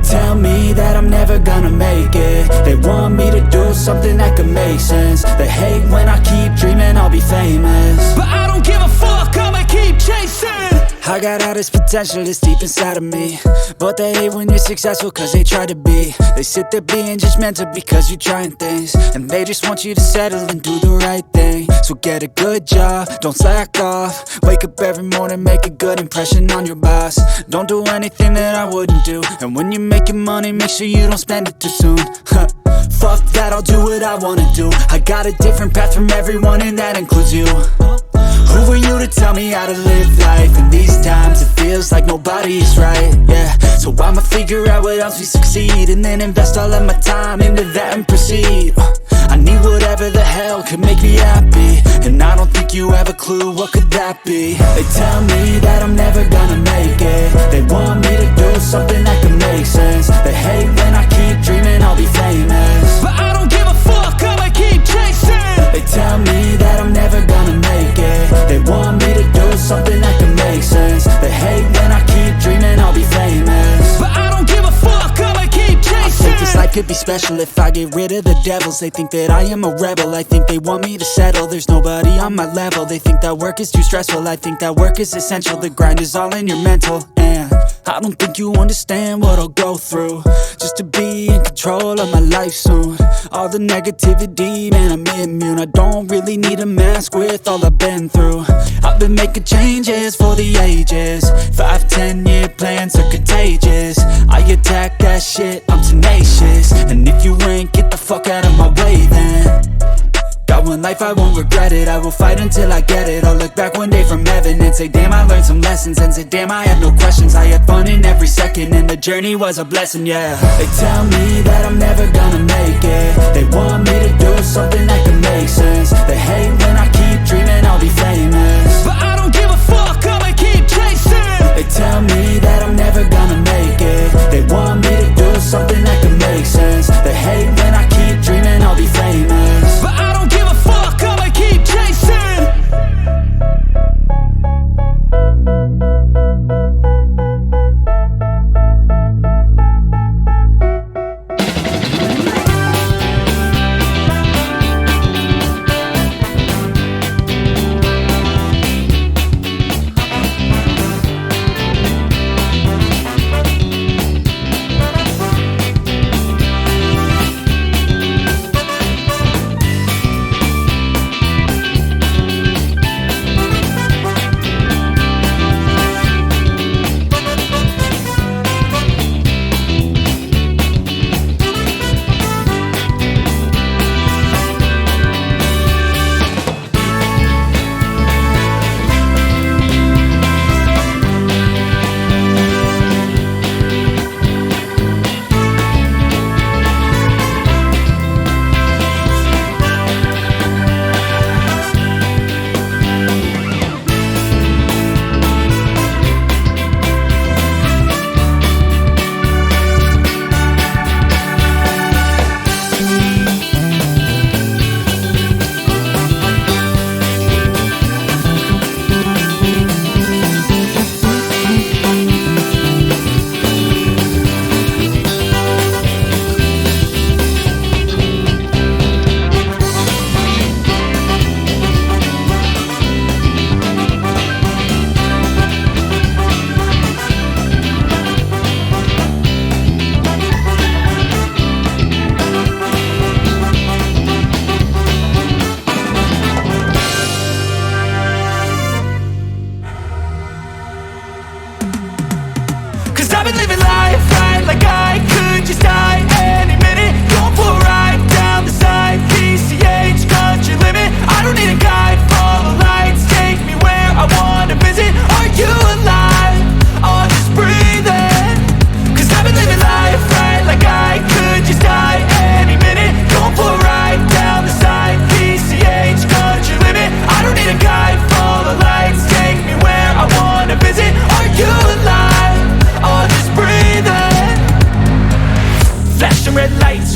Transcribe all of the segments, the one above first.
tell me that I'm never gonna make it. They want me to do something that could make sense. They hate when I keep dreaming I'll be famous, but I don't give a fuck, I'ma keep chasing. I got all this potential that's deep inside of me, but they hate when you're successful cause they try to be. They sit there being judgmental because you're trying things, and they just want you to settle and do the right thing. So get a good job, don't slack off. Wake up every morning, make a good impression on your boss. Don't do anything that I wouldn't do, and when you're making money, make sure you don't spend it too soon. Fuck that, I'll do what I wanna do. I got a different path from everyone, and that includes you. Who are you to tell me how to live life? In these times it feels like nobody's right, yeah. So I'ma figure out what else we succeed, and then invest all of my time into that and proceed. I need whatever the hell could make me happy, and I don't think you have a clue what could that be. They tell me that I'm never gonna make it. They want me to do something that could make sense. They hate when I keep dreaming I'll be famous, but I don't give a fuck, I'ma keep chasing. They tell me that I'm never gonna make it. They want me to do something that can make sense. They hate when I keep dreaming I'll be famous, but I don't give a fuck, I'ma keep chasing. I think this life could be special if I get rid of the devils. They think that I am a rebel, I think they want me to settle. There's nobody on my level. They think that work is too stressful, I think that work is essential. The grind is all in your mental, and I don't think you understand what I'll go through just to be in control of my life soon. All the negativity, man, I'm immune. I don't really need a mask with all I've been through. I've been making changes for the ages. 5-10 year plans are contagious. I attack that shit, I'm tenacious. And if you ain't, get the fuck out of my way then. Got one life, I won't regret it. I will fight until I get it. I'll look back one day from heaven and say, damn, I learned some lessons. And say, damn, I had no questions. I had fun in every second, and the journey was a blessing, yeah. They tell me that I'm never gonna make it. They want me to do something that can make sense. They hate when I keep dreaming I'll be famous, but I don't give a fuck, I'ma keep chasing. They tell me that I'm never gonna make it. They want me to do something that can make sense. They hate when I keep dreaming I'll be famous, but I don't give a fuck, I'ma keep chasing.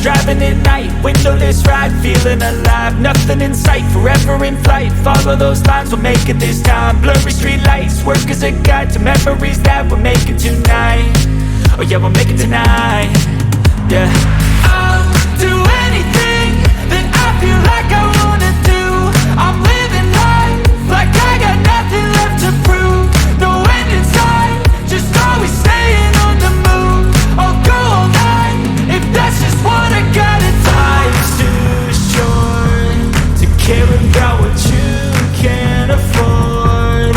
driving at night, windowless ride, feeling alive. Nothing in sight, forever in flight. Follow those lines, we'll make it this time. Blurry street lights, work as a guide to memories that we're making tonight. oh yeah, we'll make it tonight. Yeah, I'll do anything that I feel like I wanna do. I'm living life like I got nothing left to prove. No end in sight, just always staying on the move. I'll go all night if that's just what I gotta do. life's too short to care about what you can't afford.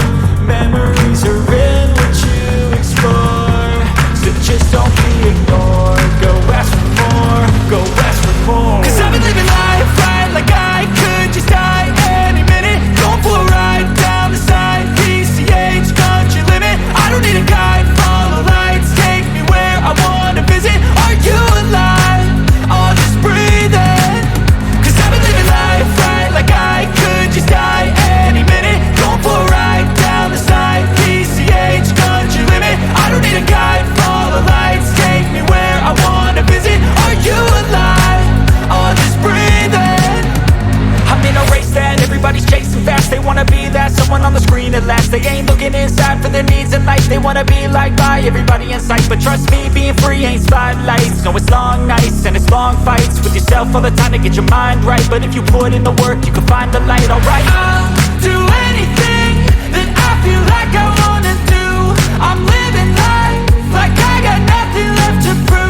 Memories are in what you explore, so just don't be ignored. Go ask for more, go ask for more. Cause I've been living life right like I could just die any minute. Going for a ride down the side, PCH, country limit. I don't need a guide, follow lights, take me where I wanna visit. Are you alive? I'll just breathe in. Cause I've been living life right like I could just die any minute. Going for a ride down the side, PCH, country limit. I don't need a guide, follow lights, take me where I wanna visit. Are you alive? I'll just breathe in. I'm in a race that everybody's chasing fast. They wanna be that someone on the screen at last. They ain't looking inside for their needs in life. They wanna be liked by everybody in sight, but trust me, being free ain't spotlights. No, it's long nights and it's long fights with yourself all the time to get your mind right. But if you put in the work, you can find the light, alright. I'll do anything that I feel like I wanna do. I'm living life like I got nothing left to prove.